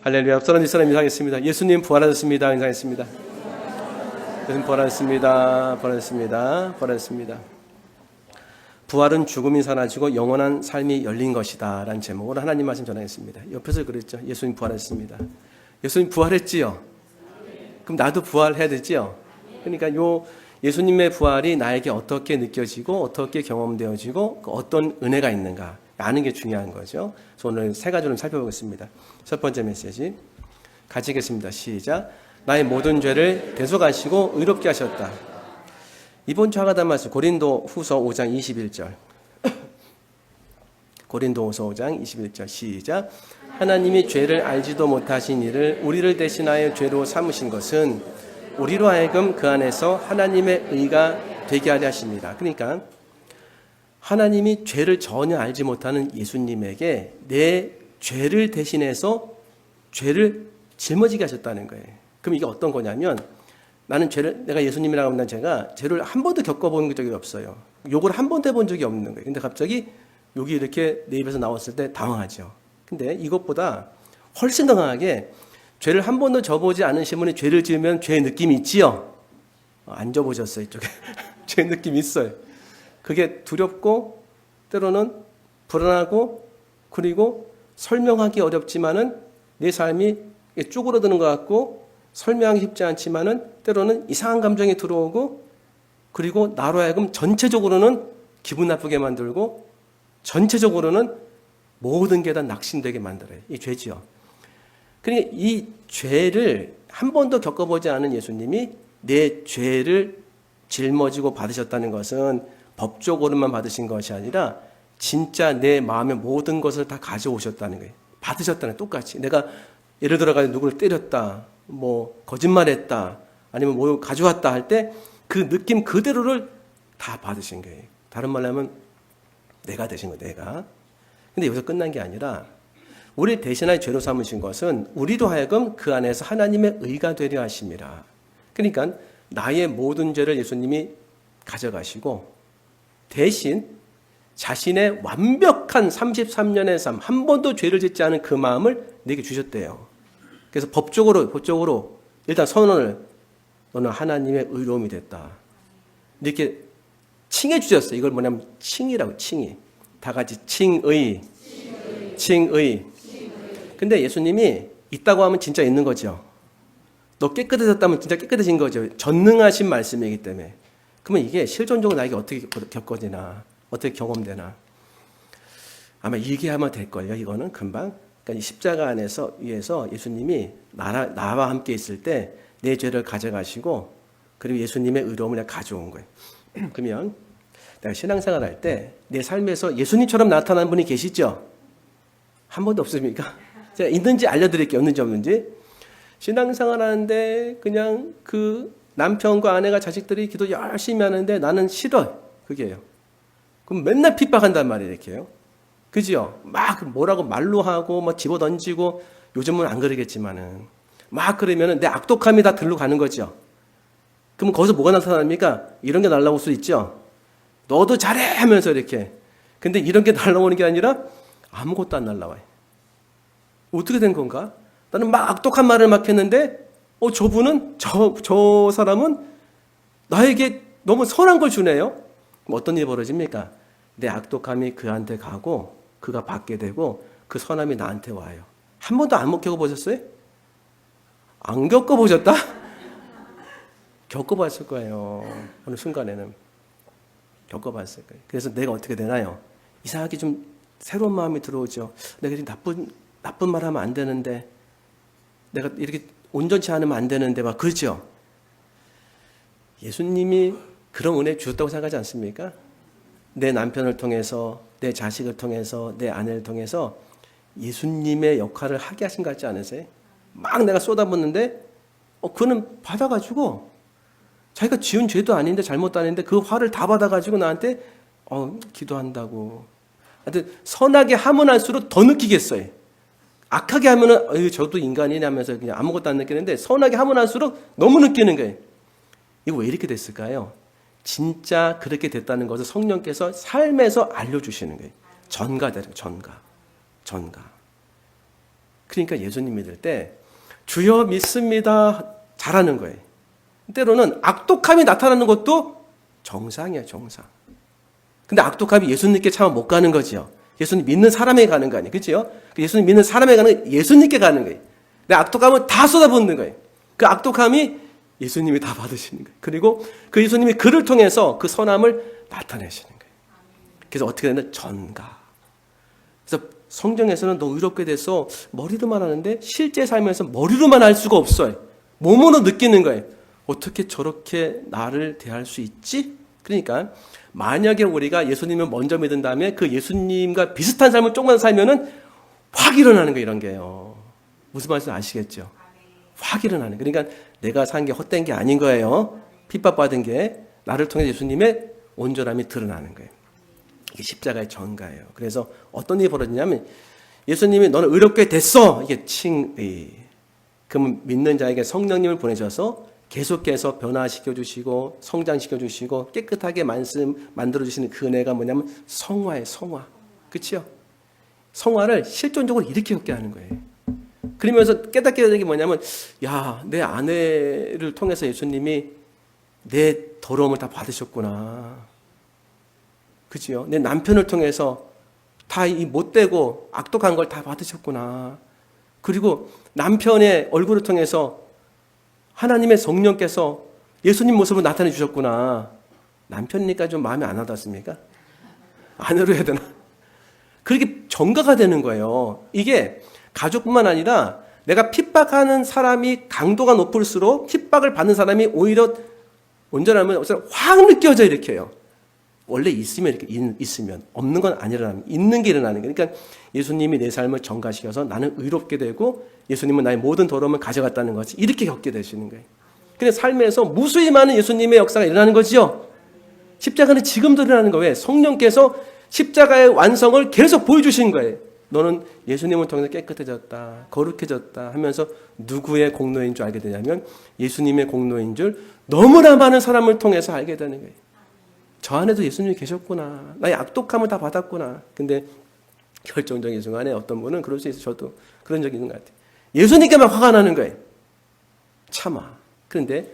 할렐루야. 앞서는 이 사람 인사하겠습니다. 예수님 부활하셨습니다. 인사하겠습니다. 예수님 부활하셨습니다. 부활하셨습니다. 부활하셨습니다. 부활은 죽음이 사라지고 영원한 삶이 열린 것이다 라는 제목으로 하나님 말씀 전하겠습니다. 옆에서 그랬죠. 예수님 부활했습니다. 예수님 부활했지요. 그럼 나도 부활해야 되지요. 그러니까 요 예수님의 부활이 나에게 어떻게 느껴지고 어떻게 경험되어지고 어떤 은혜가 있는가 아는 게 중요한 거죠. 그래서 오늘 세 가지를 살펴보겠습니다. 첫 번째 메시지 가지겠습니다. 시작. 나의 모든 죄를 대속하시고 의롭게 하셨다. 이번 주 하가단 말씀 고린도 후서 5장 21절 고린도 후서 5장 21절 시작. 하나님이 죄를 알지도 못하신 이를 우리를 대신하여 죄로 삼으신 것은 우리로 하여금 그 안에서 하나님의 의가 되게 하려 하십니다. 그러니까 하나님이 죄를 전혀 알지 못하는 예수님에게 내 죄를 대신해서 죄를 짊어지게 하셨다는 거예요. 그럼 이게 어떤 거냐면 나는 내가 예수님이라고 하면 제가 죄를 한 번도 겪어본 적이 없어요. 욕을 한 번도 해본 적이 없는 거예요. 근데 갑자기 욕이 이렇게 내 입에서 나왔을 때 당황하죠. 근데 이것보다 훨씬 당황하게 죄를 한 번도 져보지 않으신 분이 죄를 지으면 죄의 느낌이 있지요? 안 져보셨어요, 이쪽에. 죄의 느낌이 있어요. 그게 두렵고 때로는 불안하고 그리고 설명하기 어렵지만은 내 삶이 쪼그러드는 것 같고 설명하기 쉽지 않지만은 때로는 이상한 감정이 들어오고 그리고 나로 하여금 전체적으로는 기분 나쁘게 만들고 전체적으로는 모든 게 다 낙심되게 만들어요. 이 죄지요. 그러니까 이 죄를 한 번도 겪어보지 않은 예수님이 내 죄를 짊어지고 받으셨다는 것은 법적으로만 받으신 것이 아니라 진짜 내 마음의 모든 것을 다 가져오셨다는 거예요. 받으셨다는 똑같이. 내가 예를 들어서 누구를 때렸다, 뭐 거짓말했다, 아니면 뭐 가져왔다 할 때 그 느낌 그대로를 다 받으신 거예요. 다른 말로 하면 내가 되신 거예요. 내가. 근데 여기서 끝난 게 아니라 우리 대신하여 죄로 삼으신 것은 우리로 하여금 그 안에서 하나님의 의가 되려 하심이라. 그러니까 나의 모든 죄를 예수님이 가져가시고 대신 자신의 완벽한 33년의 삶, 한 번도 죄를 짓지 않은 그 마음을 내게 주셨대요. 그래서 법적으로 일단 선언을 너는 하나님의 의로움이 됐다. 이렇게 칭해 주셨어요. 이걸 뭐냐면 칭이라고, 칭이. 다 같이 칭의. 근데 예수님이 있다고 하면 진짜 있는 거죠. 너 깨끗해졌다면 진짜 깨끗해진 거죠. 전능하신 말씀이기 때문에. 그러면 이게 실존적으로 나에게 어떻게 겪어지나, 어떻게 경험되나. 아마 얘기하면 될걸요. 이거는 금방. 그러니까 이 십자가 안에서 위에서 예수님이 나와 함께 있을 때 내 죄를 가져가시고 그리고 예수님의 의로움을 가져온 거예요. 그러면 내가 신앙생활 할 때 내 삶에서 예수님처럼 나타난 분이 계시죠? 한 번도 없습니까? 제가 있는지 알려드릴게요. 있는지 없는지. 신앙생활 하는데 그냥 그 남편과 아내가 자식들이 기도 열심히 하는데 나는 싫어요. 그게요. 그럼 맨날 핍박한단 말이에요. 이렇게요. 그죠? 막 뭐라고 말로 하고 뭐 집어 던지고 요즘은 안 그러겠지만은 막 그러면은 내 악독함이 다 들러 가는 거죠. 그럼 거기서 뭐가 나타납니까? 이런 게 날라올 수 있죠. 너도 잘해 하면서 이렇게. 근데 이런 게 날라오는 게 아니라 아무것도 안 날라와요. 어떻게 된 건가? 나는 막 악독한 말을 막 했는데 저분은 저 사람은 나에게 너무 선한 걸 주네요. 그럼 어떤 일이 벌어집니까? 내 악독함이 그한테 가고 그가 받게 되고 그 선함이 나한테 와요. 한 번도 안 겪어보셨어요? 안 겪어보셨다? 겪어봤을 거예요. 어느 순간에는 겪어봤을 거예요. 그래서 내가 어떻게 되나요? 이상하게 좀 새로운 마음이 들어오죠. 내가 이렇게 나쁜 말 하면 안 되는데 내가 이렇게 온전치 않으면 안 되는데 막 그렇죠. 예수님이 그런 은혜 주셨다고 생각하지 않습니까? 내 남편을 통해서 내 자식을 통해서 내 아내를 통해서 예수님의 역할을 하게 하신 것 같지 않으세요? 막 내가 쏟아붓는데 그는 받아가지고 자기가 지은 죄도 아닌데 잘못도 아닌데 그 화를 다 받아가지고 나한테 기도한다고. 하여튼 선하게 하면 할수록 더 느끼겠어요. 악하게 하면은 저도 인간이냐 하면서 그냥 아무것도 안 느끼는데 선하게 하면 할수록 너무 느끼는 거예요. 이거 왜 이렇게 됐을까요? 진짜 그렇게 됐다는 것을 성령께서 삶에서 알려주시는 거예요. 전가되는 전가. 그러니까 예수님 믿을 때 주여 믿습니다 잘하는 거예요. 때로는 악독함이 나타나는 것도 정상이에요, 정상. 근데 악독함이 예수님께 차마 못 가는 거지요. 예수님 믿는 사람에게 가는 거 아니에요. 그렇죠? 예수님 믿는 사람에게 가는 거 예수님께 가는 거예요. 근데 악독함은 다 쏟아붓는 거예요. 그 악독함이 예수님이 다 받으시는 거예요. 그리고 그 예수님이 그를 통해서 그 선함을 나타내시는 거예요. 그래서 어떻게 되나? 전가. 그래서 성경에서는 너 의롭게 돼서 머리로만 하는데 실제 삶에서 머리로만 할 수가 없어요. 몸으로 느끼는 거예요. 어떻게 저렇게 나를 대할 수 있지? 그러니까 만약에 우리가 예수님을 먼저 믿은 다음에 그 예수님과 비슷한 삶을 조금만 살면은 확 일어나는 거예요, 이런 게요. 무슨 말인지 아시겠죠? 확 일어나는 거예요. 그러니까 내가 산 게 헛된 게 아닌 거예요. 핍박받은 게 나를 통해 예수님의 온전함이 드러나는 거예요. 이게 십자가의 전가예요. 그래서 어떤 일이 벌어지냐면 예수님이 너는 의롭게 됐어. 이게 칭의. 그러면 믿는 자에게 성령님을 보내셔서 계속해서 변화시켜 주시고 성장시켜 주시고 깨끗하게 만들어 주시는 그 은혜가 뭐냐면 성화예요, 성화. 그렇죠? 성화를 실존적으로 이렇게 겪게 하는 거예요. 그러면서 깨닫게 되는 게 뭐냐면 야, 내 아내를 통해서 예수님이 내 더러움을 다 받으셨구나. 그렇죠? 내 남편을 통해서 다 이 못되고 악독한 걸 다 받으셨구나. 그리고 남편의 얼굴을 통해서 하나님의 성령께서 예수님 모습을 나타내 주셨구나. 남편이니까 좀 마음에 안 와닿습니까? 아내로 해야 되나? 그렇게 전가가 되는 거예요. 이게 가족뿐만 아니라 내가 핍박하는 사람이 강도가 높을수록 핍박을 받는 사람이 오히려 온전하면 확 느껴져 이렇게요. 원래 있으면 이렇게 있으면 없는 건 안 일어나면 있는 게 일어나는 거예요. 그러니까 예수님이 내 삶을 전가시켜서 나는 의롭게 되고 예수님은 나의 모든 더러움을 가져갔다는 것이 이렇게 겪게 되시는 거예요. 그래서 삶에서 무수히 많은 예수님의 역사가 일어나는 거지요. 십자가는 지금도 일어나는 거예요. 왜? 성령께서 십자가의 완성을 계속 보여주신 거예요. 너는 예수님을 통해서 깨끗해졌다, 거룩해졌다 하면서 누구의 공로인 줄 알게 되냐면 예수님의 공로인 줄 너무나 많은 사람을 통해서 알게 되는 거예요. 저 안에도 예수님이 계셨구나. 나의 악독함을 다 받았구나. 근데 결정적인 순간에 어떤 분은 그럴 수 있어요. 저도 그런 적이 있는 것 같아요. 예수님께만 화가 나는 거예요. 참아. 그런데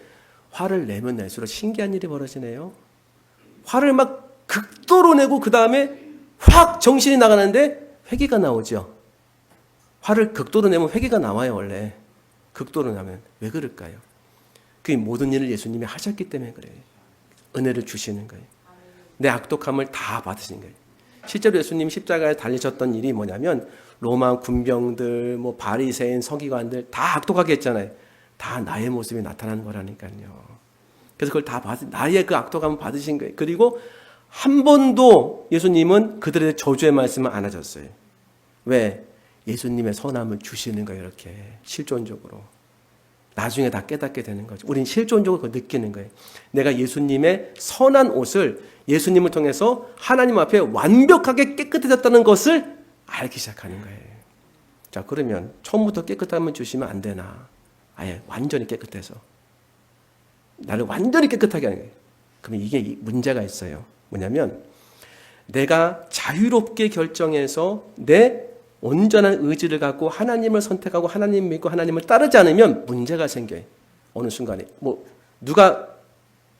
화를 내면 낼수록 신기한 일이 벌어지네요. 화를 막 극도로 내고 그 다음에 확 정신이 나가는데 회개가 나오죠. 화를 극도로 내면 회개가 나와요, 원래. 극도로 나면. 왜 그럴까요? 그 모든 일을 예수님이 하셨기 때문에 그래요. 은혜를 주시는 거예요. 내 악독함을 다 받으신 거예요. 실제로 예수님 십자가에 달리셨던 일이 뭐냐면 로마 군병들, 뭐 바리새인, 서기관들 다 악독하게 했잖아요. 다 나의 모습이 나타나는 거라니까요. 그래서 그걸 다 나의 그 악독함을 받으신 거예요. 그리고 한 번도 예수님은 그들의 저주의 말씀을 안 하셨어요. 왜? 예수님의 선함을 주시는 거예요. 이렇게 실존적으로. 나중에 다 깨닫게 되는 거죠. 우린 실존적으로 그걸 느끼는 거예요. 내가 예수님의 선한 옷을 예수님을 통해서 하나님 앞에 완벽하게 깨끗해졌다는 것을 알기 시작하는 거예요. 자, 그러면 처음부터 깨끗함을 주시면 안 되나? 아예 완전히 깨끗해서. 나를 완전히 깨끗하게 하는 거예요. 그러면 이게 문제가 있어요. 뭐냐면 내가 자유롭게 결정해서 내 온전한 의지를 갖고 하나님을 선택하고 하나님 믿고 하나님을 따르지 않으면 문제가 생겨요. 어느 순간에. 뭐 누가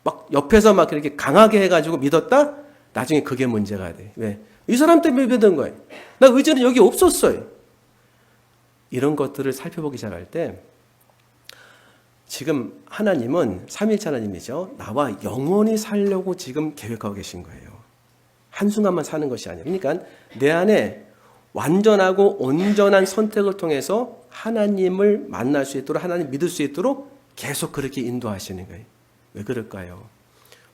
막 옆에서 막 이렇게 강하게 해가지고 믿었다? 나중에 그게 문제가 돼. 왜? 이 사람 때문에 믿은 거예요. 나 의지는 여기 없었어요. 이런 것들을 살펴보기 시작할 때 지금 하나님은 삼위일체 하나님이죠. 나와 영원히 살려고 지금 계획하고 계신 거예요. 한순간만 사는 것이 아니에요. 그러니까 내 안에 완전하고 온전한 선택을 통해서 하나님을 만날 수 있도록 하나님 믿을 수 있도록 계속 그렇게 인도하시는 거예요. 왜 그럴까요?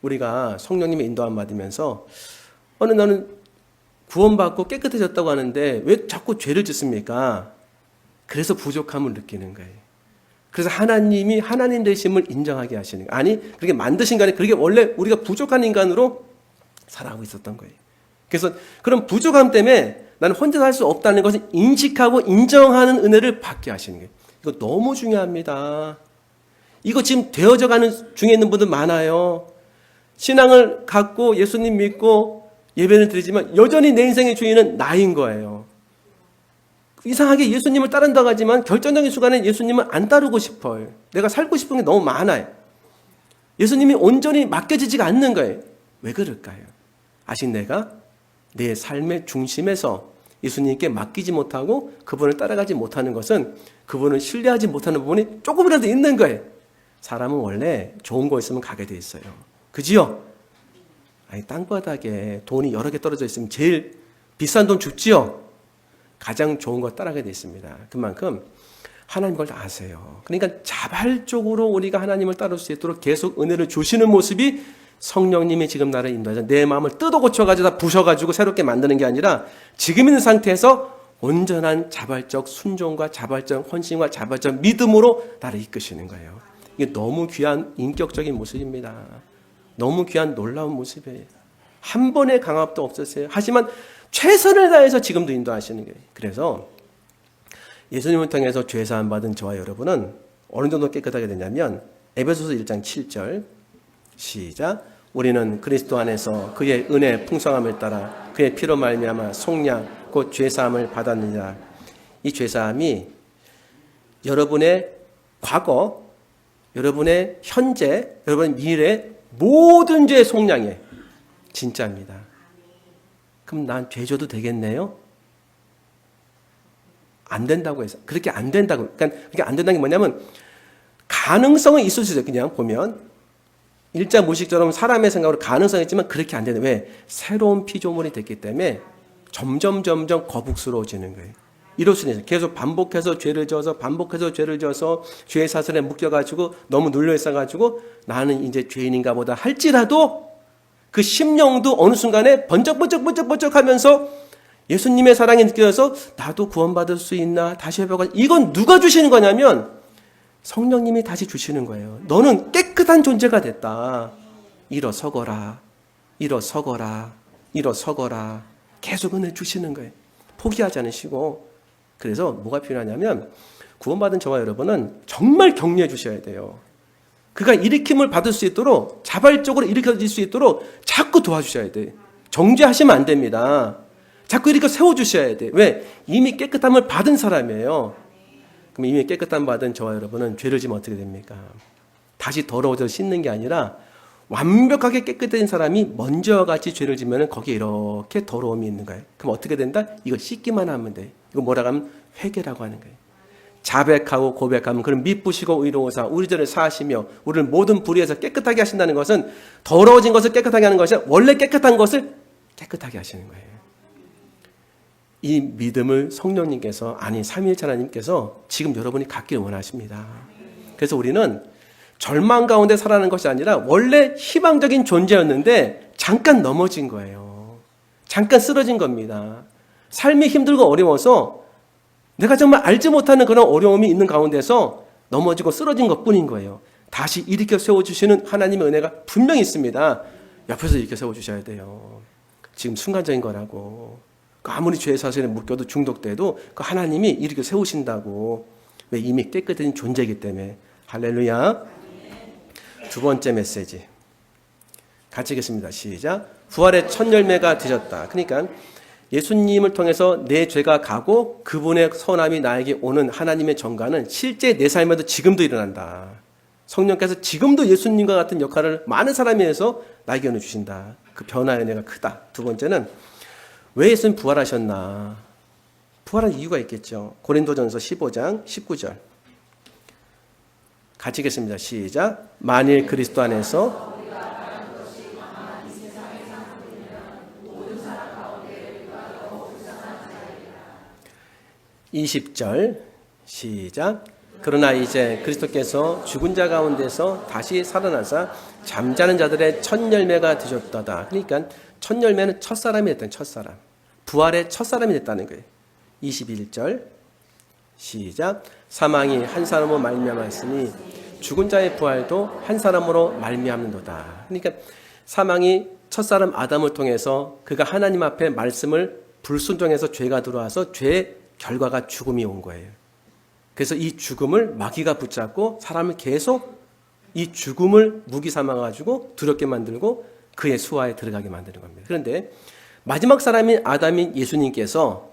우리가 성령님의 인도함 받으면서 나는 구원받고 깨끗해졌다고 하는데 왜 자꾸 죄를 짓습니까? 그래서 부족함을 느끼는 거예요. 그래서 하나님이 하나님 되심을 인정하게 하시는 거예요. 아니 그렇게 만드신 거 아니에요. 그게 원래 우리가 부족한 인간으로 살아가고 있었던 거예요. 그래서 그런 부족함 때문에 나는 혼자 살 수 없다는 것을 인식하고 인정하는 은혜를 받게 하시는 거예요. 이거 너무 중요합니다. 이거 지금 되어져 가는 중에 있는 분들 많아요. 신앙을 갖고 예수님 믿고 예배를 드리지만 여전히 내 인생의 주인은 나인 거예요. 이상하게 예수님을 따른다고 하지만 결정적인 순간에 예수님은 안 따르고 싶어요. 내가 살고 싶은 게 너무 많아요. 예수님이 온전히 맡겨지지가 않는 거예요. 왜 그럴까요? 아직 내가 내 삶의 중심에서 예수님께 맡기지 못하고 그분을 따라가지 못하는 것은 그분을 신뢰하지 못하는 부분이 조금이라도 있는 거예요. 사람은 원래 좋은 거 있으면 가게 돼 있어요. 그지요? 아니, 땅바닥에 돈이 여러 개 떨어져 있으면 제일 비싼 돈 줍지요? 가장 좋은 거 따라가게 돼 있습니다. 그만큼 하나님 걸 다 아세요. 그러니까 자발적으로 우리가 하나님을 따를 수 있도록 계속 은혜를 주시는 모습이 성령님이 지금 나를 인도하셔서 내 마음을 뜯어 고쳐가지고 다 부셔가지고 새롭게 만드는 게 아니라 지금 있는 상태에서 온전한 자발적 순종과 자발적 헌신과 자발적 믿음으로 나를 이끄시는 거예요. 이게 너무 귀한 인격적인 모습입니다. 너무 귀한 놀라운 모습이에요. 한 번의 강압도 없었어요. 하지만 최선을 다해서 지금도 인도하시는 거예요. 그래서 예수님을 통해서 죄사함 받은 저와 여러분은 어느 정도 깨끗하게 되냐면 에베소서 1장 7절 시작. 우리는 그리스도 안에서 그의 은혜 풍성함을 따라 그의 피로 말미암아 속량 곧 죄사함을 받았느니라. 이 죄사함이 여러분의 과거, 여러분의 현재, 여러분의 미래 모든 죄의 속량이에요. 진짜입니다. 그럼 난 죄 져도 되겠네요? 안 된다고 해서. 그렇게 안 된다고. 그러니까 그게 안 된다는 게 뭐냐면 가능성은 있을 수 있어요. 그냥 보면. 일자 무식처럼 사람의 생각으로 가능성이 있지만 그렇게 안 되는. 왜? 새로운 피조물이 됐기 때문에 점점 거북스러워지는 거예요. 이럴 수는 있어요. 계속 반복해서 죄를 져서 죄의 사슬에 묶여가지고 너무 눌려 있어가지고 나는 이제 죄인인가 보다 할지라도 그 심령도 어느 순간에 번쩍 하면서 예수님의 사랑이 느껴져서 나도 구원받을 수 있나 다시 해보고. 이건 누가 주시는 거냐면 성령님이 다시 주시는 거예요. 너는 깨끗한 존재가 됐다. 일어서거라. 계속 은혜 주시는 거예요. 포기하지 않으시고. 그래서 뭐가 필요하냐면 구원받은 저와 여러분은 정말 격려해 주셔야 돼요. 그가 일으킴을 받을 수 있도록 자발적으로 일으켜질 수 있도록 자꾸 도와주셔야 돼요. 정죄하시면 안 됩니다. 자꾸 이렇게 세워주셔야 돼요. 왜? 이미 깨끗함을 받은 사람이에요. 그럼 이미 깨끗함 받은 저와 여러분은 죄를 지면 어떻게 됩니까? 다시 더러워져서 씻는 게 아니라 완벽하게 깨끗해진 사람이 먼저와 같이 죄를 지면 거기에 이렇게 더러움이 있는 거예요. 그럼 어떻게 된다? 이거 씻기만 하면 돼. 이거 뭐라고 하면 회개라고 하는 거예요. 자백하고 고백하면 그런 미쁘시고 의로우사 우리 죄를 사하시며 우리를 모든 불의에서 깨끗하게 하신다는 것은 더러워진 것을 깨끗하게 하는 것이 아니라 원래 깨끗한 것을 깨끗하게 하시는 거예요. 이 믿음을 성령님께서 아니 삼위일체 하나님께서 지금 여러분이 갖기를 원하십니다. 그래서 우리는 절망 가운데 살아가는 것이 아니라 원래 희망적인 존재였는데 잠깐 넘어진 거예요. 잠깐 쓰러진 겁니다. 삶이 힘들고 어려워서 내가 정말 알지 못하는 그런 어려움이 있는 가운데서 넘어지고 쓰러진 것뿐인 거예요. 다시 일으켜 세워주시는 하나님의 은혜가 분명히 있습니다. 옆에서 일으켜 세워주셔야 돼요. 지금 순간적인 거라고. 아무리 죄의 사슬에 묶여도 중독돼도 그 하나님이 일으켜 세우신다고. 왜? 이미 깨끗한 존재이기 때문에. 할렐루야. 두 번째 메시지 같이 읽겠습니다. 시작. 부활의 첫 열매가 되셨다. 그러니까 예수님을 통해서 내 죄가 가고 그분의 선함이 나에게 오는 하나님의 정가는 실제 내 삶에도 지금도 일어난다. 성령께서 지금도 예수님과 같은 역할을 많은 사람에 의해서 나에게 은혜 주신다. 그 변화의 은혜가 크다. 두 번째는 왜 예수님 부활하셨나? 부활한 이유가 있겠죠. 고린도전서 15장 19절 같이 읽겠습니다. 시작. 만일 그리스도 안에서 20절 시작. 그러나 이제 그리스도께서 죽은 자 가운데서 다시 살아나사 잠자는 자들의 첫 열매가 되셨다다. 그러니까 첫 열매는 첫사람이 됐다는 첫사람. 부활의 첫사람이 됐다는 거예요. 21절 시작. 사망이 한 사람으로 말미암았으니 죽은 자의 부활도 한 사람으로 말미암는도다. 그러니까 사망이 첫사람 아담을 통해서 그가 하나님 앞에 말씀을 불순종해서 죄가 들어와서 죄의 결과가 죽음이 온 거예요. 그래서 이 죽음을 마귀가 붙잡고 사람을 계속 이 죽음을 무기 삼아가지고 두렵게 만들고 그의 수하에 들어가게 만드는 겁니다. 그런데 마지막 사람인 아담인 예수님께서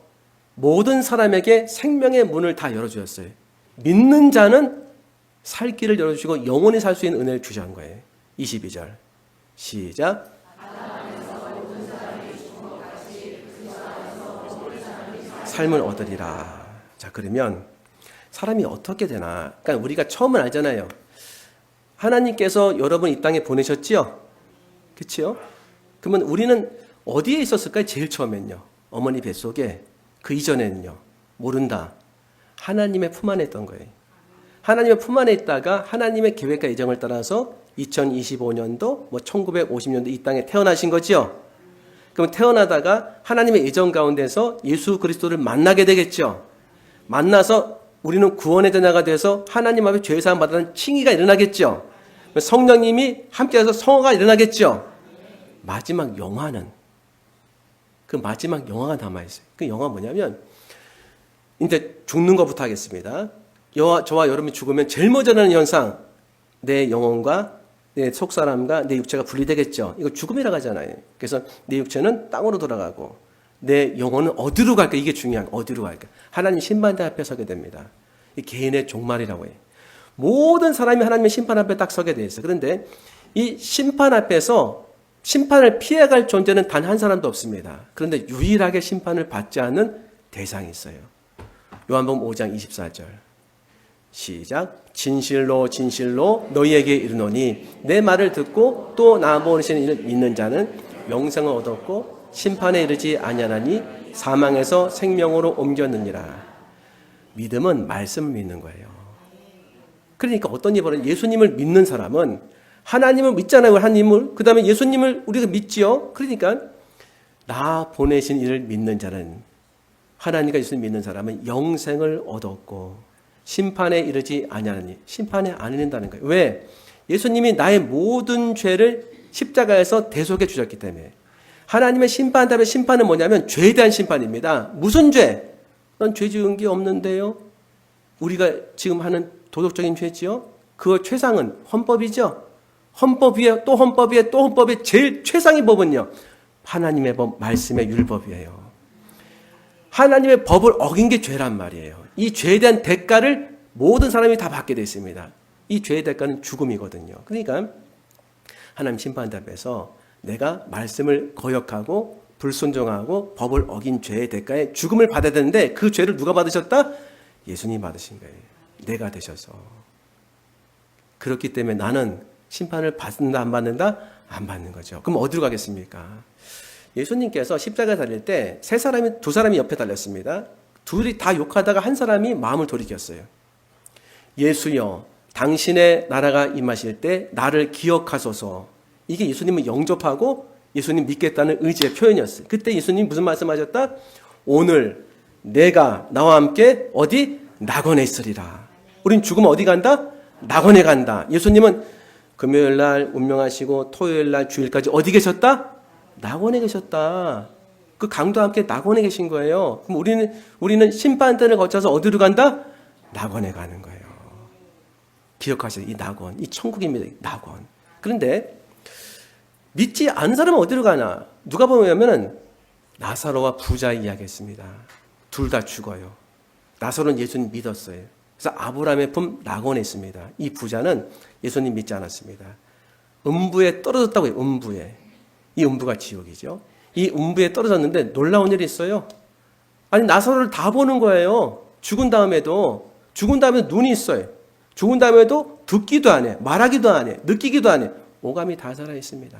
모든 사람에게 생명의 문을 다 열어주셨어요. 믿는 자는 살 길을 열어주시고 영원히 살 수 있는 은혜를 주신 거예요. 22절 시작. 삶을 얻으리라. 자, 그러면 사람이 어떻게 되나? 그러니까 우리가 처음은 알잖아요. 하나님께서 여러분 이 땅에 보내셨지요? 그렇죠? 그러면 우리는 어디에 있었을까요? 제일 처음엔요. 어머니 뱃속에. 그 이전에는요. 모른다. 하나님의 품 안에 있던 거예요. 하나님의 품 안에 있다가 하나님의 계획과 예정을 따라서 2025년도, 1950년도 이 땅에 태어나신 거죠? 그럼 태어나다가 하나님의 예정 가운데서 예수 그리스도를 만나게 되겠죠? 만나서 우리는 구원의 자녀가 돼서 하나님 앞에 죄사함 받는 칭의가 일어나겠죠? 성령님이 함께해서 성화가 일어나겠죠? 마지막 영화는, 그 마지막 영화가 남아있어요. 그 영화 뭐냐면, 이제 죽는 것부터 하겠습니다. 저와 여러분이 죽으면 제일 먼저 일어나는 현상, 내 영혼과 내 속사람과 내 육체가 분리되겠죠. 이거 죽음이라고 하잖아요. 그래서 내 육체는 땅으로 돌아가고 내 영혼은 어디로 갈까? 이게 중요한 거예요. 어디로 갈까? 하나님 심판대 앞에 서게 됩니다. 이 개인의 종말이라고 해요. 모든 사람이 하나님의 심판 앞에 딱 서게 돼 있어요. 그런데 이 심판 앞에서 심판을 피해갈 존재는 단 한 사람도 없습니다. 그런데 유일하게 심판을 받지 않는 대상이 있어요. 요한복음 5장 24절 시작. 진실로 진실로 너희에게 이르노니 내 말을 듣고 또 나 보내신 이를 믿는 자는 영생을 얻었고 심판에 이르지 아니하나니 사망에서 생명으로 옮겼느니라. 믿음은 말씀을 믿는 거예요. 그러니까 어떤 일이 예수님을 믿는 사람은 하나님을 믿잖아요. 하나님을. 그 다음에 예수님을 우리가 믿지요. 그러니까 나 보내신 이를 믿는 자는, 하나님과 예수님 믿는 사람은 영생을 얻었고 심판에 이르지 아니하니, 심판에 안 이른다는 거예요. 왜? 예수님이 나의 모든 죄를 십자가에서 대속해 주셨기 때문에. 하나님의 심판 다음에 심판은 뭐냐면 죄에 대한 심판입니다. 무슨 죄? 난 죄 지은 게 없는데요. 우리가 지금 하는 도덕적인 죄지요. 그 최상은 헌법이죠. 헌법 위에 또 헌법 위에 또 헌법 위에 제일 최상의 법은요, 하나님의 법, 말씀의 율법이에요. 하나님의 법을 어긴 게 죄란 말이에요. 이 죄에 대한 대가를 모든 사람이 다 받게 되어 있습니다. 이 죄의 대가는 죽음이거든요. 그러니까 하나님 심판 앞에서 내가 말씀을 거역하고 불순종하고 법을 어긴 죄의 대가에 죽음을 받아야 되는데, 그 죄를 누가 받으셨다? 예수님이 받으신 거예요. 내가 되셔서. 그렇기 때문에 나는 심판을 받는다 안 받는다? 안 받는 거죠. 그럼 어디로 가겠습니까? 예수님께서 십자가에 달릴 때 두 사람이 옆에 달렸습니다. 둘이 다 욕하다가 한 사람이 마음을 돌이켰어요. 예수여, 당신의 나라가 임하실 때 나를 기억하소서. 이게 예수님을 영접하고 예수님 믿겠다는 의지의 표현이었어요. 그때 예수님 무슨 말씀하셨다? 오늘 내가 나와 함께 어디? 낙원에 있으리라. 우린 죽으면 어디 간다? 낙원에 간다. 예수님은 금요일 날 운명하시고 토요일 날 주일까지 어디 계셨다? 낙원에 계셨다. 그 강도와 함께 낙원에 계신 거예요. 그럼 우리는 심판대를 거쳐서 어디로 간다? 낙원에 가는 거예요. 기억하세요. 이 낙원, 이 천국입니다. 낙원. 그런데 믿지 않은 사람은 어디로 가나? 누가 보면은 나사로와 부자 이야기했습니다. 둘 다 죽어요. 나사로는 예수님 믿었어요. 그래서 아브라함의 품 낙원에 있습니다. 이 부자는 예수님 믿지 않았습니다. 음부에 떨어졌다고 해요. 음부에. 이 음부가 지옥이죠. 이 음부에 떨어졌는데 놀라운 일이 있어요. 아니, 나사로를 다 보는 거예요. 죽은 다음에도 눈이 있어요. 죽은 다음에도 듣기도 안 해, 말하기도 안 해, 느끼기도 안 해. 오감이 다 살아 있습니다.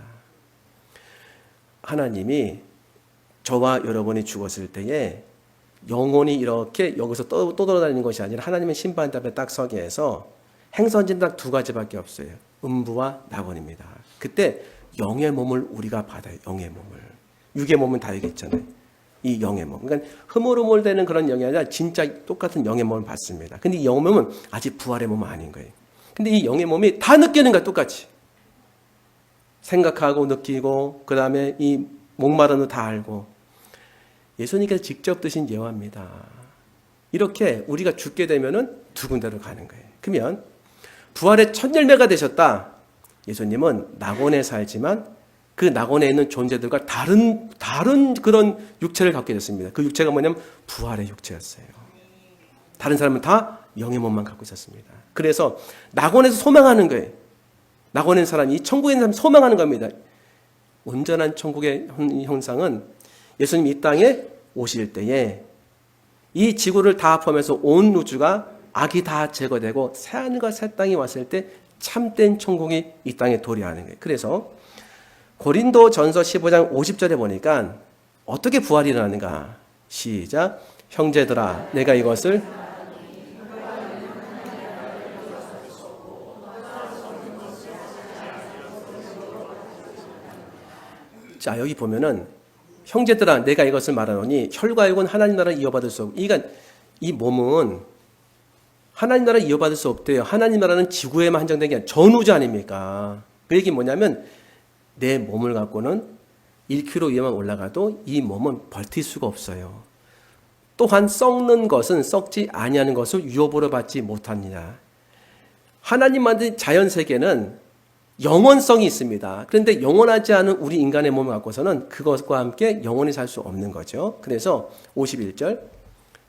하나님이 저와 여러분이 죽었을 때에 영혼이 이렇게 여기서 또 돌아다니는 것이 아니라 하나님의 심판 앞에 딱 서게 해서 행선지는 딱 두 가지밖에 없어요. 음부와 낙원입니다. 그때 영의 몸을 우리가 받아요. 영의 몸을. 육의 몸은 다 얘기했잖아요. 이 영의 몸. 그러니까 흐물흐물되는 그런 영이 아니라 진짜 똑같은 영의 몸을 받습니다. 근데 이 영의 몸은 아직 부활의 몸은 아닌 거예요. 근데 이 영의 몸이 다 느끼는 거야, 똑같이. 생각하고 느끼고, 그 다음에 이 목마른 거 다 알고. 예수님께서 직접 드신 예화입니다. 이렇게 우리가 죽게 되면은 두 군데로 가는 거예요. 그러면 부활의 첫 열매가 되셨다. 예수님은 낙원에 살지만 그 낙원에 있는 존재들과 다른 그런 육체를 갖게 됐습니다. 그 육체가 뭐냐면 부활의 육체였어요. 다른 사람은 다 영의 몸만 갖고 있었습니다. 그래서 낙원에서 소망하는 거예요. 낙원에 있는 사람이, 이 천국에 있는 사람이 소망하는 겁니다. 온전한 천국의 형상은 예수님이 이 땅에 오실 때에 이 지구를 다 포함해서 온 우주가 악이 다 제거되고 새하늘과 새 땅이 왔을 때 참된 천국이 이 땅에 도래하는 거예요. 그래서 고린도전서 15장 50절에 보니까 어떻게 부활이 일어나는가? 시작. 형제들아, 내가 이것을 자, 여기 보면은 형제들아, 내가 이것을 말하노니 혈과 육은 하나님 나라를 이어받을 수 없고, 그러니까 이 몸은 하나님 나라를 이어받을 수 없대요. 하나님 나라는 지구에만 한정된 게 아니라 전우주 아닙니까? 그 얘기 뭐냐면 내 몸을 갖고는 1km 위에만 올라가도 이 몸은 버틸 수가 없어요. 또한 썩는 것은 썩지 아니하는 것을 유업으로 받지 못합니다. 하나님 만든 자연 세계는 영원성이 있습니다. 그런데 영원하지 않은 우리 인간의 몸을 갖고서는 그것과 함께 영원히 살 수 없는 거죠. 그래서 51절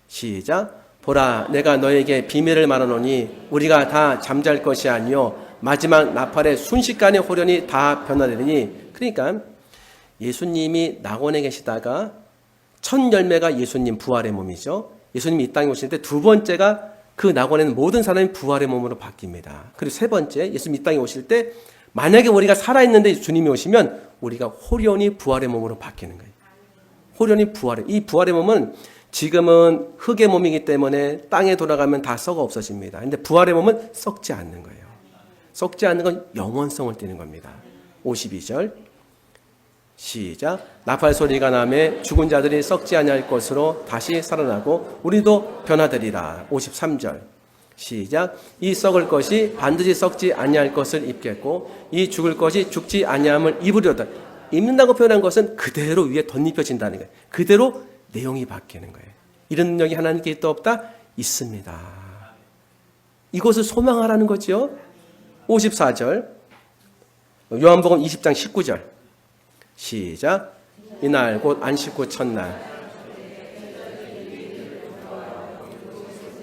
시작. 보라, 내가 너에게 비밀을 말하노니 우리가 다 잠잘 것이 아니요 마지막 나팔의 순식간에 호련히 다 변화되리니. 그러니까 예수님이 낙원에 계시다가 첫 열매가 예수님 부활의 몸이죠. 예수님이 이 땅에 오실 때 두 번째가 그 낙원에는 모든 사람이 부활의 몸으로 바뀝니다. 그리고 세 번째, 예수님 이 땅에 오실 때 만약에 우리가 살아있는데 주님이 오시면 우리가 호련히 부활의 몸으로 바뀌는 거예요. 호련히 부활의, 이 부활의 몸은 지금은 흙의 몸이기 때문에 땅에 돌아가면 다 썩어 없어집니다. 근데 부활의 몸은 썩지 않는 거예요. 썩지 않는 건 영원성을 띠는 겁니다. 52절 시작. 나팔 소리가 나매 죽은 자들이 썩지 아니할 것으로 다시 살아나고 우리도 변화되리라. 53절 시작. 이 썩을 것이 반드시 썩지 아니할 것을 입겠고 이 죽을 것이 죽지 아니함을 입으려다. 입는다고 표현한 것은 그대로 위에 덧입혀진다는 거예요. 그대로 내용이 바뀌는 거예요. 이런 능력이 하나님께 있다 없다? 있습니다. 이것을 소망하라는 거죠. 54절 요한복음 20장 19절 시작. 이날 곧 안식 후 첫날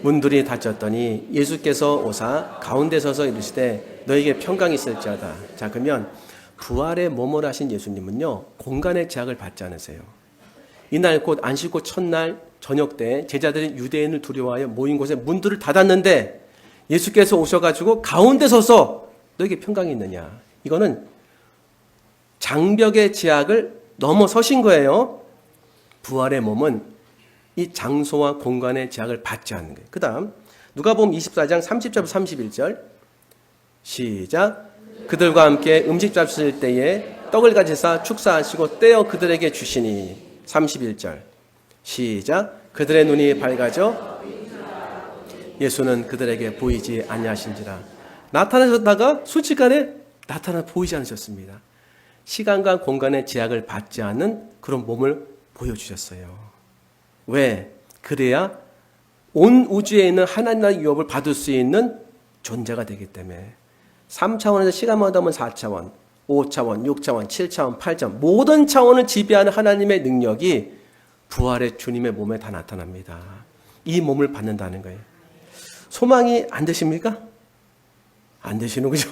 문들이 닫혔더니 예수께서 오사 가운데 서서 이르시되 너에게 평강이 있을지어다. 자, 그러면 부활의 몸을 하신 예수님은요 공간의 제약을 받지 않으세요. 이날 곧 안식 후 첫날 저녁 때 제자들이 유대인을 두려워하여 모인 곳에 문들을 닫았는데 예수께서 오셔가지고 가운데 서서 너에게 평강이 있느냐. 이거는 장벽의 제약을 넘어서신 거예요. 부활의 몸은 이 장소와 공간의 제약을 받지 않는 거예요. 그 다음 누가복음 24장 30절부터 31절 시작. 그들과 함께 음식 잡수실 때에 떡을 가지사 축사하시고 떼어 그들에게 주시니. 31절 시작. 그들의 눈이 밝아져 예수는 그들에게 보이지 아니하신지라. 나타나셨다가 순식간에 나타나 보이지 않으셨습니다. 시간과 공간의 제약을 받지 않는 그런 몸을 보여주셨어요. 왜? 그래야 온 우주에 있는 하나님의 유업을 받을 수 있는 존재가 되기 때문에 3차원에서 시간만 더하면 4차원, 5차원, 6차원, 7차원, 8차원 모든 차원을 지배하는 하나님의 능력이 부활의 주님의 몸에 다 나타납니다. 이 몸을 받는다는 거예요. 소망이 안 되십니까? 안 되시는 거죠.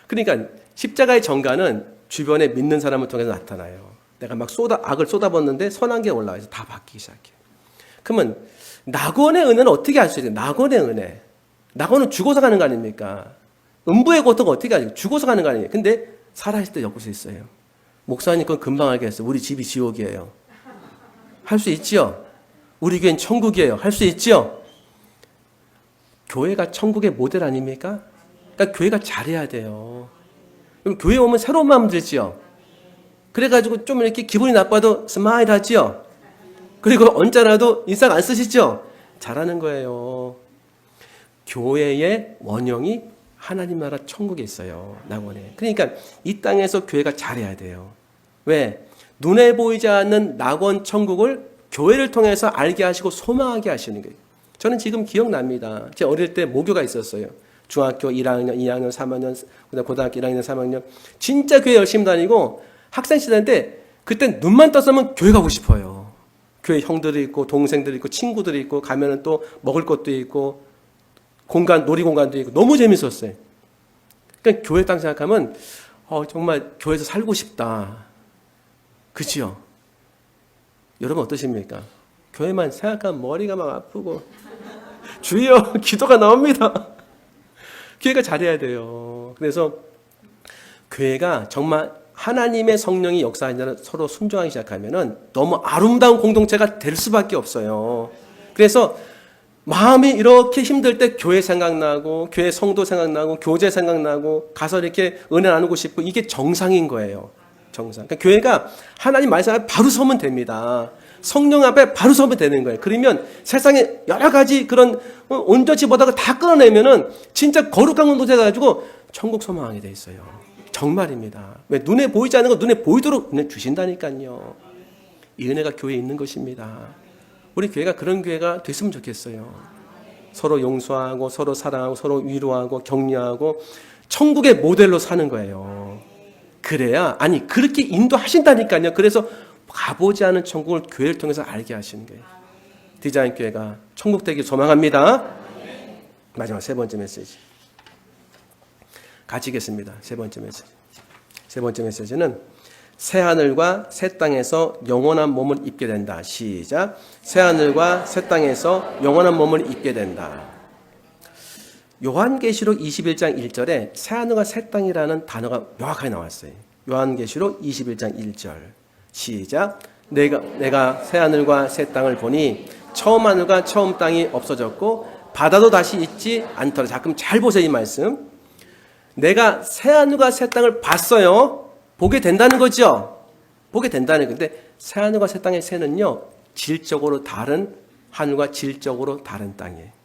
그러니까 십자가의 정가는 주변에 믿는 사람을 통해서 나타나요. 내가 막 악을 쏟아붓는데 선한 게 올라와서 다 바뀌기 시작해요. 그러면 낙원의 은혜는 어떻게 알 수 있어요? 낙원의 은혜. 낙원은 죽어서 가는 거 아닙니까? 음부의 고통은 어떻게 알죠? 죽어서 가는 거 아니에요. 근데 살아있을 때 엮을 수 있어요. 목사님 그건 금방 알겠어요. 우리 집이 지옥이에요. 할 수 있지요? 우리 교회는 천국이에요. 할 수 있지요? 교회가 천국의 모델 아닙니까? 그러니까 교회가 잘해야 돼요. 그럼 교회 오면 새로운 마음 들지요? 그래가지고 좀 이렇게 기분이 나빠도 스마일 하지요? 그리고 언짢아도 인상 안 쓰시죠? 잘하는 거예요. 교회의 원형이 하나님 나라 천국에 있어요. 낙원에. 그러니까 이 땅에서 교회가 잘해야 돼요. 왜? 눈에 보이지 않는 낙원 천국을 교회를 통해서 알게 하시고 소망하게 하시는 거예요. 저는 지금 기억납니다. 제 어릴 때 모교가 있었어요. 중학교 1학년, 2학년, 3학년, 그다음 고등학교 1학년, 3학년 진짜 교회 열심히 다니고 학생 시절인데 그땐 눈만 떴으면 교회 가고 싶어요. 교회 형들이 있고 동생들이 있고 친구들이 있고 가면은 또 먹을 것도 있고 공간 놀이공간도 있고 너무 재밌었어요. 그러니까 교회 땅 생각하면 정말 교회에서 살고 싶다. 그치요? 여러분 어떠십니까? 교회만 생각하면 머리가 막 아프고 주여 기도가 나옵니다. 교회가 잘해야 돼요. 그래서 교회가 정말 하나님의 성령이 역사하는 서로 순종하기 시작하면은 너무 아름다운 공동체가 될 수밖에 없어요. 그래서 마음이 이렇게 힘들 때 교회 생각나고 교회 성도 생각나고 교제 생각나고 가서 이렇게 은혜 나누고 싶고 이게 정상인 거예요. 정상. 그러니까 교회가 하나님 말씀 앞에 바로 서면 됩니다. 성령 앞에 바로 서면 되는 거예요. 그러면 세상에 여러 가지 그런 온전치 못하고 다 끌어내면은 진짜 거룩한 공동체 가지고 천국 소망하게 돼 있어요. 정말입니다. 왜 눈에 보이지 않는 거 눈에 보이도록 은혜 주신다니까요. 이 은혜가 교회에 있는 것입니다. 우리 교회가 그런 교회가 됐으면 좋겠어요. 서로 용서하고 서로 사랑하고 서로 위로하고 격려하고 천국의 모델로 사는 거예요. 그래야 그렇게 인도하신다니까요. 그래서 가보지 않은 천국을 교회를 통해서 알게 하시는 거예요. 디자인 교회가 천국 되길 소망합니다. 마지막 세 번째 메시지 같이 읽겠습니다. 세 번째 메시지. 세 번째 메시지는 새 하늘과 새 땅에서 영원한 몸을 입게 된다. 시작. 새 하늘과 새 땅에서 영원한 몸을 입게 된다. 요한계시록 21장 1절에 새 하늘과 새 땅이라는 단어가 명확하게 나왔어요. 요한계시록 21장 1절. 시작. 내가 새 하늘과 새 땅을 보니 처음 하늘과 처음 땅이 없어졌고 바다도 다시 있지 않더라. 자, 그럼 잘 보세요, 이 말씀. 내가 새 하늘과 새 땅을 봤어요. 보게 된다는 거죠. 보게 된다는 건데 새 하늘과 새 땅의 새는요. 질적으로 다른 하늘과 질적으로 다른 땅이에요.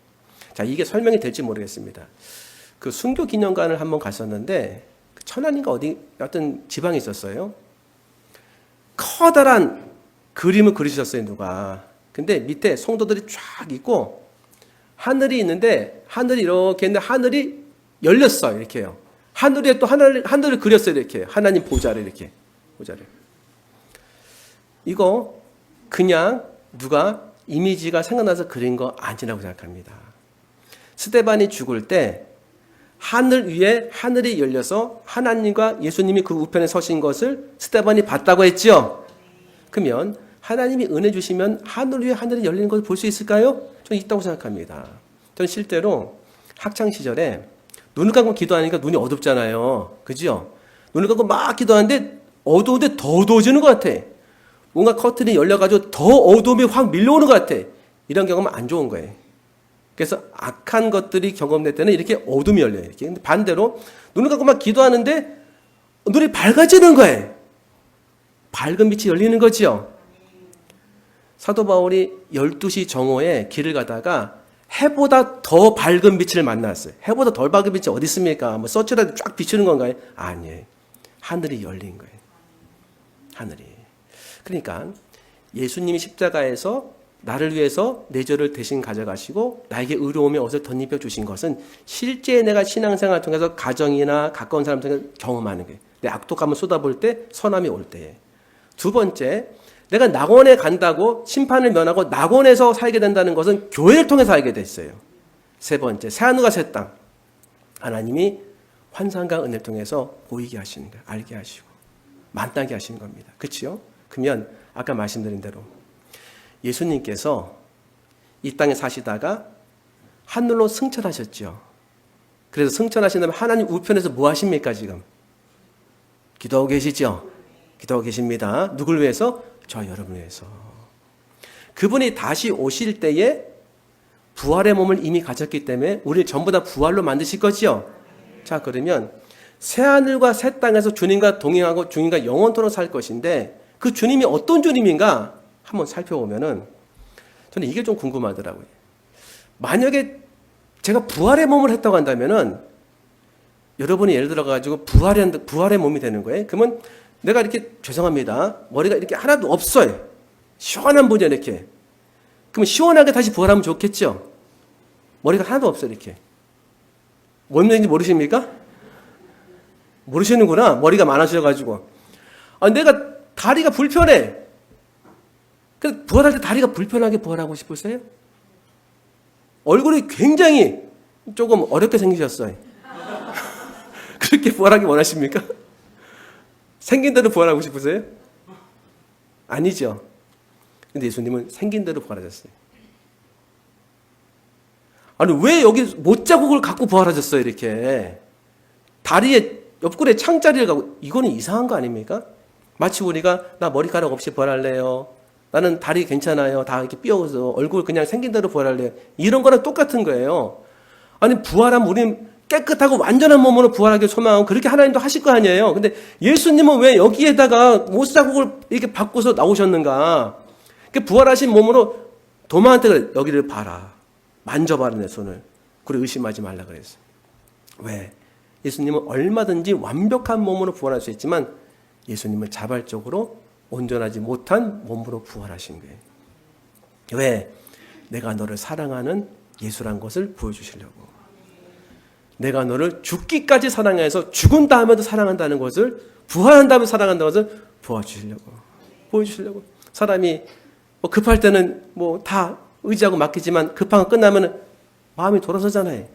자, 이게 설명이 될지 모르겠습니다. 그 순교 기념관을 한번 갔었는데 천안인가 어디 어떤 지방에 있었어요. 커다란 그림을 그리셨어요, 누가. 근데 밑에 성도들이 쫙 있고 하늘이 있는데 하늘이 이렇게 있는데 하늘이 열렸어요. 이렇게요. 하늘에 또 하늘을 그렸어요. 이렇게. 하나님 보좌를 이렇게. 보좌를. 이거 그냥 누가 이미지가 생각나서 그린 거 아니라고 생각합니다. 스데반이 죽을 때 하늘 위에 하늘이 열려서 하나님과 예수님이 그 우편에 서신 것을 스데반이 봤다고 했죠. 그러면 하나님이 은혜 주시면 하늘 위에 하늘이 열리는 것을 볼 수 있을까요? 저는 있다고 생각합니다. 저는 실제로 학창시절에 눈을 감고 기도하니까 눈이 어둡잖아요. 그죠? 눈을 감고 막 기도하는데 어두운데 더 어두워지는 것 같아. 뭔가 커튼이 열려가지고 더 어두움이 확 밀려오는 것 같아. 이런 경험은 안 좋은 거예요. 그래서 악한 것들이 경험될 때는 이렇게 어둠이 열려요. 이렇게. 근데 반대로 눈을 감고 막 기도하는데 눈이 밝아지는 거예요. 밝은 빛이 열리는 거지요. 사도 바울이 12시 정오에 길을 가다가 해보다 더 밝은 빛을 만났어요. 해보다 덜 밝은 빛이 어디 있습니까? 뭐 서치라도 쫙 비추는 건가요? 아니에요. 하늘이 열린 거예요. 하늘이. 그러니까 예수님이 십자가에서 나를 위해서 내 죄를 대신 가져가시고 나에게 의로움의 옷을 덧입혀 주신 것은 실제 내가 신앙생활을 통해서 가정이나 가까운 사람 통해서 경험하는 거예요. 내 악독함을 쏟아볼 때 선함이 올 때에. 두 번째, 내가 낙원에 간다고 심판을 면하고 낙원에서 살게 된다는 것은 교회를 통해서 알게 됐어요. 세 번째, 새하늘과 새 땅. 하나님이 환상과 은혜를 통해서 보이게 하시는 거예요. 알게 하시고 만나게 하시는 겁니다. 그렇죠? 그러면 아까 말씀드린 대로 예수님께서 이 땅에 사시다가 하늘로 승천하셨죠. 그래서 승천하신 다음에 하나님 우편에서 뭐 하십니까 지금? 기도하고 계시죠? 기도하고 계십니다. 누굴 위해서? 저 여러분을 위해서. 그분이 다시 오실 때에 부활의 몸을 이미 가졌기 때문에 우리를 전부 다 부활로 만드실 거지요. 자, 그러면 새하늘과 새 땅에서 주님과 동행하고 주님과 영원토록 살 것인데 그 주님이 어떤 주님인가 한번 살펴보면은 저는 이게 좀 궁금하더라고요. 만약에 제가 부활의 몸을 했다고 한다면은 여러분이 예를 들어가지고 부활의 몸이 되는 거예요. 그러면 내가 이렇게 죄송합니다. 머리가 이렇게 하나도 없어요. 시원한 분이야 이렇게. 그러면 시원하게 다시 부활하면 좋겠죠. 머리가 하나도 없어요 이렇게. 뭔 얘기인지 모르십니까? 모르시는구나. 머리가 많아지셔가지고. 내가 다리가 불편해. 그래서 부활할 때 다리가 불편하게 부활하고 싶으세요? 얼굴이 굉장히 조금 어렵게 생기셨어요. 그렇게 부활하기 원하십니까? 생긴 대로 부활하고 싶으세요? 아니죠. 근데 예수님은 생긴 대로 부활하셨어요. 아니, 왜 여기 못자국을 갖고 부활하셨어요, 이렇게? 다리에, 옆구리에 창자리를 갖고, 이거는 이상한 거 아닙니까? 마치 우리가, 나 머리카락 없이 부활할래요. 나는 다리 괜찮아요. 다 이렇게 삐어서 얼굴 그냥 생긴 대로 부활할래요. 이런 거랑 똑같은 거예요. 아니, 부활하면 우린 깨끗하고 완전한 몸으로 부활하길 소망하고 그렇게 하나님도 하실 거 아니에요. 근데 예수님은 왜 여기에다가 못자국을 이렇게 바꿔서 나오셨는가? 부활하신 몸으로 도마한테 그래, 여기를 봐라. 만져봐라, 내 손을. 그리고 의심하지 말라 그랬어요. 왜? 예수님은 얼마든지 완벽한 몸으로 부활할 수 있지만 예수님은 자발적으로 온전하지 못한 몸으로 부활하신 거예요. 왜? 내가 너를 사랑하는 예수란 것을 보여주시려고. 내가 너를 죽기까지 사랑해서 죽은 다음에도 사랑한다는 것을, 부활한 다음에 사랑한다는 것을 보여주시려고. 사람이 뭐 급할 때는 뭐 다 의지하고 맡기지만 급한 거 끝나면 마음이 돌아서잖아요.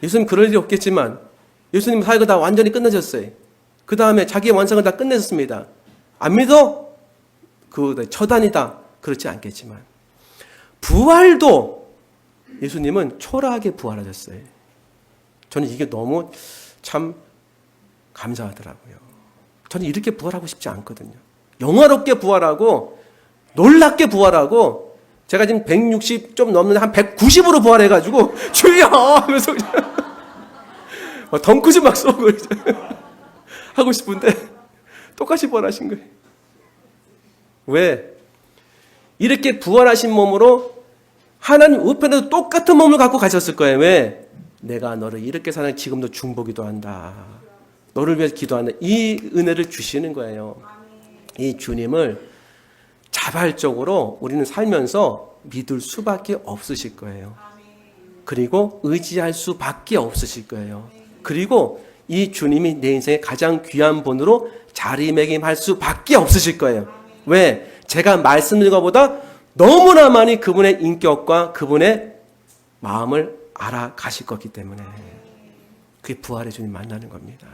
예수님 그럴 일이 없겠지만 예수님 사역을 다 완전히 끝내셨어요. 그 다음에 자기의 완성을 다 끝내셨습니다. 안 믿어? 그 처단이다. 그렇지 않겠지만 부활도 예수님은 초라하게 부활하셨어요. 저는 이게 너무 참 감사하더라고요. 저는 이렇게 부활하고 싶지 않거든요. 영화롭게 부활하고 놀랍게 부활하고 제가 지금 160 좀 넘는데 한 190으로 부활해가지고 주여 하면서 덩크슛 막 쏘고 하고 싶은데 똑같이 부활하신 거예요. 왜? 이렇게 부활하신 몸으로 하나님 우편에도 똑같은 몸을 갖고 가셨을 거예요. 왜? 내가 너를 이렇게 사는 지금도 중보기도 한다. 너를 위해서 기도한다. 이 은혜를 주시는 거예요. 이 주님을 자발적으로 우리는 살면서 믿을 수밖에 없으실 거예요. 그리고 의지할 수밖에 없으실 거예요. 그리고 이 주님이 내 인생의 가장 귀한 분으로 자리매김할 수밖에 없으실 거예요. 왜? 제가 말씀드린 것보다 너무나 많이 그분의 인격과 그분의 마음을 알아가실 거기 때문에 그게 부활의 주님 만나는 겁니다.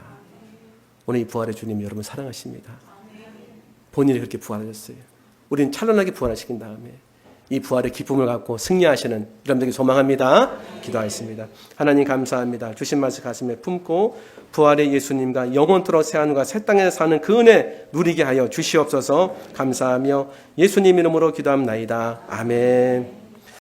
오늘 이 부활의 주님 여러분 사랑하십니다. 본인이 그렇게 부활하셨어요. 우리는 찬란하게 부활하시킨 다음에 이 부활의 기쁨을 갖고 승리하시는 여러분들에게 소망합니다. 기도하겠습니다. 하나님 감사합니다. 주신 말씀 가슴에 품고 부활의 예수님과 영원토록 새하늘과 새 땅에서 사는 그 은혜 누리게 하여 주시옵소서. 감사하며 예수님 이름으로 기도합나이다. 아멘.